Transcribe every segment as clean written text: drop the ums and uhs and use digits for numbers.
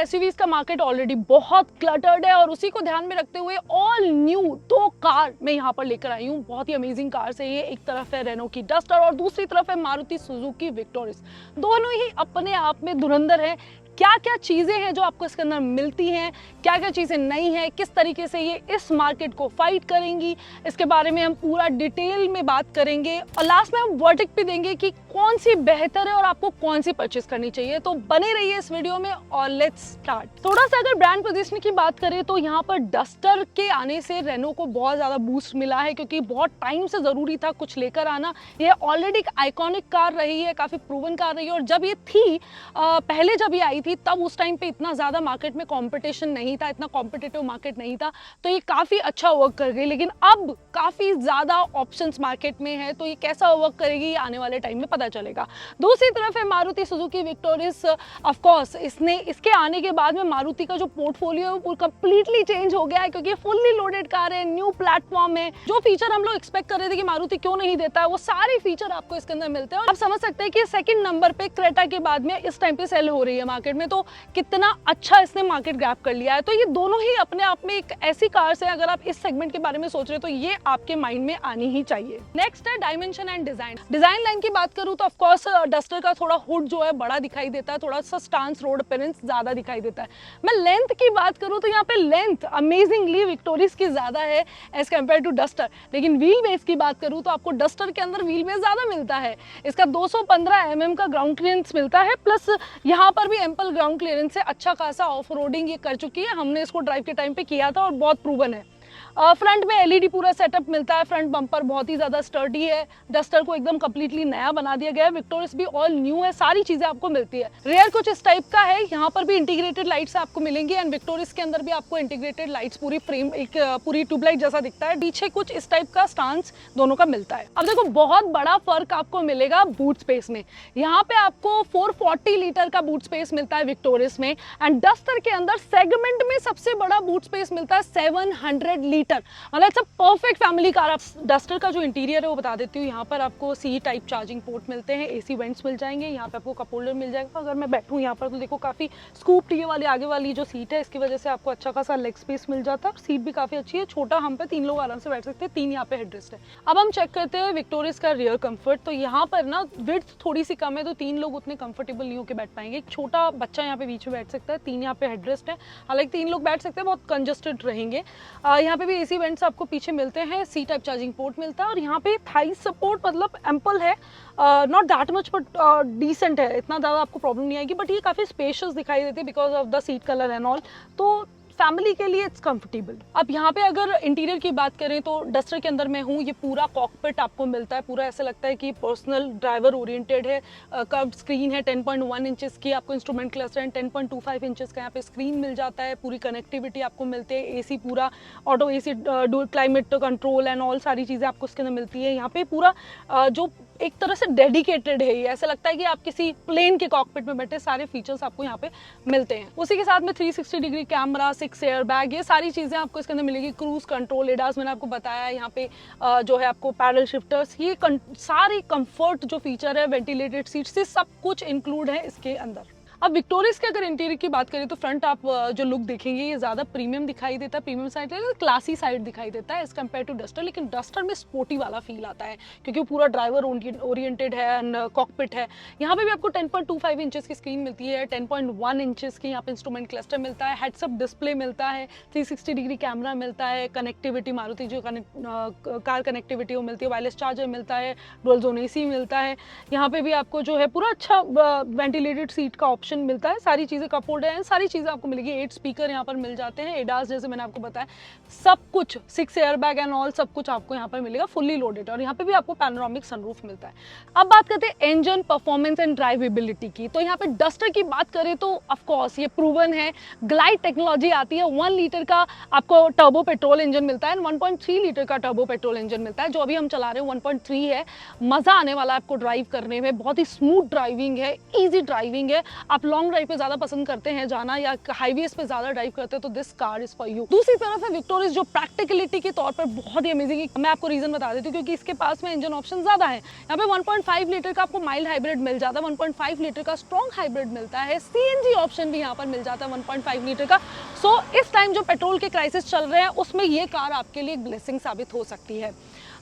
SUVs का market already बहुत cluttered है और उसी को ध्यान में रखते हुए ऑल न्यू 2 कार मैं यहाँ पर लेकर आई हूँ। बहुत ही अमेजिंग कार्स है ये। एक तरफ है रेनो की डस्टर और दूसरी तरफ है मारुति सुजुकी विक्टोरिस। दोनों ही अपने आप में धुरंधर है। क्या क्या चीज़ें हैं जो आपको इसके अंदर मिलती हैं, क्या क्या चीज़ें नई हैं, किस तरीके से ये इस मार्केट को फाइट करेंगी, इसके बारे में हम पूरा डिटेल में बात करेंगे और लास्ट में हम वर्डिक्ट भी देंगे कि कौन सी बेहतर है और आपको कौन सी परचेस करनी चाहिए। तो बने रहिए इस वीडियो में और लेट्स स्टार्ट। थोड़ा सा अगर ब्रांड पोजीशनिंग की बात करें तो यहाँ पर डस्टर के आने से रेनो को बहुत ज़्यादा बूस्ट मिला है, क्योंकि बहुत टाइम से ज़रूरी था कुछ लेकर आना। ये ऑलरेडी एक आइकॉनिक कार रही है, काफ़ी प्रूवन कार रही है और जब ये थी पहले जब ये आई थी तब उस टाइम पे इतना ज़्यादा मार्केट में कंपटीशन नहीं था, इतना कॉम्पिटिटिव मार्केट नहीं था, तो ये काफ़ी अच्छा वर्क कर गई। लेकिन अब काफ़ी ज़्यादा ऑप्शंस मार्केट में है, तो ये कैसा वर्क करेगी ये आने वाले टाइम में पता चलेगा। दूसरी तरफ है Maruti Suzuki Victoris. Of course इसके आने के बाद में मारुति का जो पोर्टफोलियो है वो कंप्लीटली चेंज हो गया है, क्योंकि फुल्ली लोडेड कार है, न्यू प्लेटफॉर्म है। जो फीचर हम लोग एक्सपेक्ट कर रहे थे कि मारुति क्यों नहीं देता है, वो सारे फीचर आपको इसके अंदर मिलते हैं। आप समझ सकते हैं कि सेकंड नंबर पे क्रेटा के बाद में इस टाइम पे सेल हो रही है मार्केट में, तो कितना अच्छा इसने मार्केट ग्रैब कर लिया है। तो ये दोनों ही अपने आप में एक ऐसी कार्स है, अगर आप इस सेगमेंट के बारे में सोच रहे हो तो ये आपके माइंड में आनी ही चाहिए। नेक्स्ट है dimension and design. Design line की बात करूं तो ऑफ कोर्स डस्टर का थोड़ा हुड जो है बड़ा दिखाई देता है, थोड़ा सा स्टांस रोड अपीयरेंस ज्यादा दिखाई देता है। मैं लेंथ की बात करूं तो यहाँ पे लेंथ अमेजिंगली विक्टोरिस की ज्यादा है एज कम्पेयर टू डस्टर। लेकिन व्हील बेस की बात करूं तो आपको डस्टर के अंदर व्हील बेस ज्यादा मिलता है। इसका 215 mm का ग्राउंड क्लियरेंस मिलता है, प्लस यहाँ पर भी एम्पल ग्राउंड क्लियरेंस से अच्छा खासा ऑफ रोडिंग ये कर चुकी है। हमने इसको ड्राइव के टाइम पे किया था और बहुत प्रूवन है। फ्रंट में एलईडी पूरा सेटअप मिलता है। फ्रंट बम्पर बहुत ही ज़्यादा स्टर्डी है। डस्टर को एकदम कम्प्लीटली नया बना दिया गया है। विक्टोरिस भी ऑल न्यू है, सारी चीज़ें आपको मिलती है। रेयर कुछ इस टाइप का है, यहाँ पर भी इंटीग्रेटेड लाइट्स आपको मिलेंगी एंड विक्टोरिस के अंदर भी आपको इंटीग्रेटेड लाइट्स पूरी फ्रेम एक पूरी ट्यूबलाइट जैसा दिखता है। पीछे कुछ इस टाइप का स्टांस दोनों का मिलता है। अब देखो बहुत बड़ा फर्क आपको मिलेगा बूट स्पेस में। यहाँ पे आपको 440 लीटर का बूट स्पेस मिलता है विक्टोरिस में एंड डस्टर के अंदर सेगमेंट में सबसे बड़ा बूट स्पेस मिलता है 700 लीटर। मतलब it's a perfect family car. Duster का जो इंटीरियर है वो बता देती हूँ। यहाँ पर आपको सी टाइप चार्जिंग पोर्ट मिलते हैं, एसी वेंट्स मिल जाएंगे, यहाँ पे आपको कप होल्डर मिल जाएगा। अगर मैं बैठूँ यहाँ पर तो देखो काफ़ी स्कूप ये वाली आगे वाली जो सीट है इसकी वजह से आपको अच्छा खासा लेग स्पेस मिल जाता है और सीट भी काफ़ी अच्छी है। छोटा हम पे 3 लोग आराम से बैठ सकते हैं, 3 यहाँ पे हेडरेस्ट है। अब हम चेक करते हैं विक्टोरिस का रियर कंफर्ट। तो यहाँ पर ना विड्थ थोड़ी सी कम है, तो 3 लोग उतने कंफर्टेबल नहीं होकर बैठ पाएंगे। एक छोटा बच्चा यहाँ पे बीच में बैठ सकता है, 3 यहाँ पे हेडरेस्ट है। हालांकि 3 लोग बैठ सकते हैं, बहुत कंजस्टेड रहेंगे। यहाँ पे भी एसी वेंट्स आपको पीछे मिलते हैं, सी टाइप चार्जिंग पोर्ट मिलता है और यहाँ पे थाई सपोर्ट मतलब एम्पल है, not that much but decent है। इतना ज़्यादा आपको प्रॉब्लम नहीं आएगी, बट ये काफ़ी स्पेशियस दिखाई देती है because of the seat colour and all. तो फैमिली के लिए इट्स कंफर्टेबल। अब यहाँ पे अगर इंटीरियर की बात करें तो डस्टर के अंदर मैं हूँ, ये पूरा कॉकपिट आपको मिलता है। पूरा ऐसा लगता है कि पर्सनल ड्राइवर ओरिएंटेड है। कर्व्ड स्क्रीन है 10.1 इंचेस की, आपको इंस्ट्रूमेंट क्लस्टर है 10.25 इंचेस का यहाँ पे स्क्रीन मिल जाता है। पूरी कनेक्टिविटी आपको मिलती है, एसी पूरा auto AC dual climate control and all सारी चीज़ें आपको इसके अंदर मिलती है। यहाँ पे पूरा जो एक तरह से डेडिकेटेड है, ये ऐसा लगता है कि आप किसी प्लेन के कॉकपिट में बैठे, सारे फीचर्स आपको यहाँ पे मिलते हैं। उसी के साथ में 360 डिग्री कैमरा, 6 एयर बैग, ये सारी चीज़ें आपको इसके अंदर मिलेगी। क्रूज कंट्रोल, एडास मैंने आपको बताया, यहाँ पे जो है आपको पैडल शिफ्टर्स, ये सारी कंफर्ट जो फीचर है, वेंटिलेटेड सीट्स, से सब कुछ इंक्लूड है इसके अंदर। अब विक्टोरिस के अगर इंटीरियर की बात करें तो फ्रंट आप जो लुक देखेंगे ये ज़्यादा प्रीमियम दिखाई देता है, प्रीमियम साइड क्लासी साइड दिखाई देता है एज कम्पेयर टू डस्टर। लेकिन डस्टर में स्पोर्टी वाला फील आता है क्योंकि पूरा ड्राइवर ओरिएंटेड है एंड कॉकपिट है। यहाँ पे भी आपको 10.25 इंचेस की स्क्रीन मिलती है, 10.1 इंचेस की यहाँ पे इंस्ट्रूमेंट क्लस्टर मिलता है, हेड्सअप डिस्प्ले मिलता है, 360 डिग्री कैमरा मिलता है, कनेक्टिविटी मारुति जो कार कनेक्टिविटी वो मिलती है, वायरलेस चार्जर मिलता है, डुअल जोन एसी मिलता है। यहाँ पे भी आपको जो है पूरा अच्छा वेंटिलेटेड सीट का ऑप्शन मिलता है, सारी चीज़ें कप होल्डर हैं, सारी चीज़ें आपको मिलेगी। 8 स्पीकर यहाँ पर मिल जाते हैं, एडास जैसे मैंने आपको बताया, सब कुछ 6 एयर बैग एंड ऑल सब कुछ आपको यहाँ पर मिलेगा फुल्ली लोडेड। और यहाँ पे भी आपको पैनोरामिक सनरूफ मिलता है। अब बात करते हैं इंजन परफॉर्मेंस एंड ड्राइवेबिलिटी की। तो यहाँ पे डस्टर की बात करें तो ऑफकोर्स ये प्रूवन है, ग्लाइड टेक्नोलॉजी आती है। 1 लीटर का आपको टर्बो पेट्रोल इंजन मिलता है, 1.3 लीटर का टर्बो पेट्रोल इंजन मिलता है। जो अभी हम चला रहे हैं 1.3 है। मज़ा आने वाला है आपको ड्राइव करने में, बहुत ही स्मूथ ड्राइविंग है, ईजी ड्राइविंग है। आप लॉन्ग ड्राइव पे ज़्यादा पसंद करते हैं जाना या हाईवेज पे ज़्यादा ड्राइव करते हैं तो this car is for you. दूसरी तरफ है विक्टोरिस जो प्रैक्टिकलिटी के तौर पर बहुत ही अमेजिंग है। मैं आपको रीज़न बता देती हूँ क्योंकि इसके पास में इंजन ऑप्शन ज़्यादा है। यहाँ पे 1.5 लीटर का आपको माइल्ड हाइब्रिड मिल जाता है, 1.5 लीटर का स्ट्रॉन्ग हाइब्रिड मिलता है, CNG ऑप्शन भी यहाँ पर मिल जाता है 1.5 लीटर का। सो इस टाइम जो पेट्रोल के क्राइसिस चल रहे हैं उसमें ये कार आपके लिए एक ब्लेसिंग साबित हो सकती है।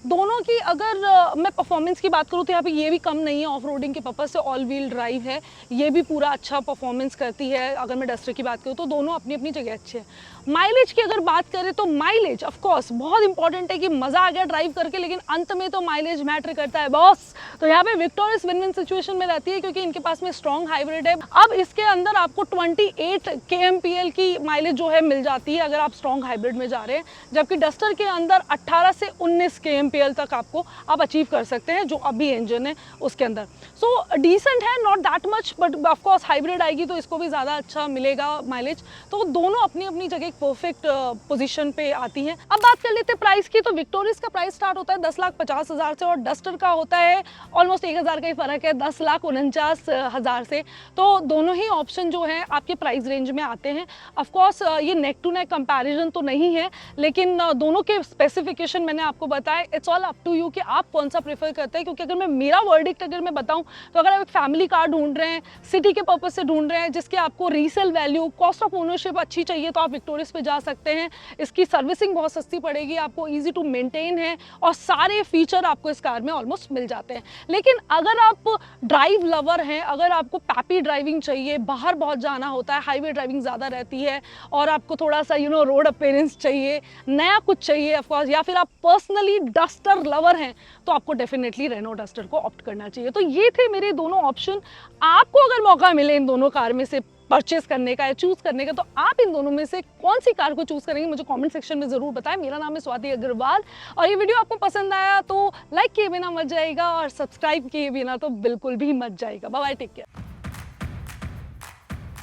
दोनों की अगर मैं परफॉर्मेंस की बात करूँ तो यहाँ पे ये भी कम नहीं है, ऑफ रोडिंग के पर्पज़ से ऑल व्हील ड्राइव है, ये भी पूरा अच्छा परफॉर्मेंस करती है। अगर मैं डस्टर की बात करूँ तो दोनों अपनी अपनी जगह अच्छे हैं। माइलेज की अगर बात करें तो माइलेज ऑफ कोर्स बहुत इंपॉर्टेंट है कि मज़ा आ गया ड्राइव करके, लेकिन अंत में तो माइलेज मैटर करता है बॉस। तो यहाँ पे विक्टोरिस विन विन सिचुएशन में रहती है क्योंकि इनके पास में स्ट्रॉन्ग हाइब्रिड है। अब इसके अंदर आपको 28 kmpl की माइलेज जो है मिल जाती है अगर आप स्ट्रॉन्ग हाइब्रिड में जा रहे हैं, जबकि डस्टर के अंदर 18 से 19 kmpl तक आपको आप अचीव कर सकते हैं जो अभी इंजन है उसके अंदर। सो डिसेंट है, not that much, but of course hybrid आएगी तो इसको भी ज़्यादा अच्छा मिलेगा माइलेज। तो दोनों अपनी अपनी जगह परफेक्ट पोजीशन पे आती हैं। अब बात कर लेते हैं प्राइस की। तो विक्टोरिस का प्राइस स्टार्ट होता है 10,50,000 से और डस्टर का होता है ऑलमोस्ट 1,000 का ही फर्क है, 10,49,000 से। तो दोनों ही ऑप्शन जो है आपके प्राइस रेंज में आते हैं। ऑफकोर्स ये नेक टू नेक कंपैरिजन तो नहीं है, लेकिन दोनों के स्पेसिफिकेशन मैंने आपको बताया। It's all up to you कि आप कौन सा प्रेफर करते हैं, क्योंकि अगर मैं मेरा वर्डिक्ट अगर मैं बताऊं तो अगर आप एक फैमिली कार ढूंढ रहे हैं, सिटी के पर्पज से ढूंढ रहे हैं, जिसके आपको resale value, cost of ownership अच्छी चाहिए, तो आप विक्टोरिस पे जा सकते हैं। इसकी सर्विसिंग बहुत सस्ती पड़ेगी आपको, ईजी टू मेंटेन है और सारे फीचर आपको इस कार में ऑलमोस्ट मिल जाते हैं। लेकिन अगर आप ड्राइव लवर हैं, अगर आपको पैपी ड्राइविंग चाहिए, बाहर बहुत जाना होता है, हाईवे ड्राइविंग ज़्यादा रहती है और आपको थोड़ा सा रोड अपीयरेंस चाहिए, नया कुछ चाहिए ऑफकोर्स, या फिर आप पर्सनली डस्टर लवर हैं तो आपको डेफिनेटली रेनो डस्टर को ऑप्ट करना चाहिए। तो ये थे मेरे दोनों ऑप्शन। आपको अगर मौका मिले इन दोनों कार में से परचेस करने का या चूज करने का तो आप इन दोनों में से कौन सी कार को चूज करेंगे मुझे कमेंट सेक्शन में जरूर बताएं। मेरा नाम है स्वाति अग्रवाल और ये वीडियो आपको पसंद आया तो लाइक किए बिना मत जाइएगा और सब्सक्राइब किए बिना तो बिल्कुल भी मत जाइएगा। Bye bye, take care.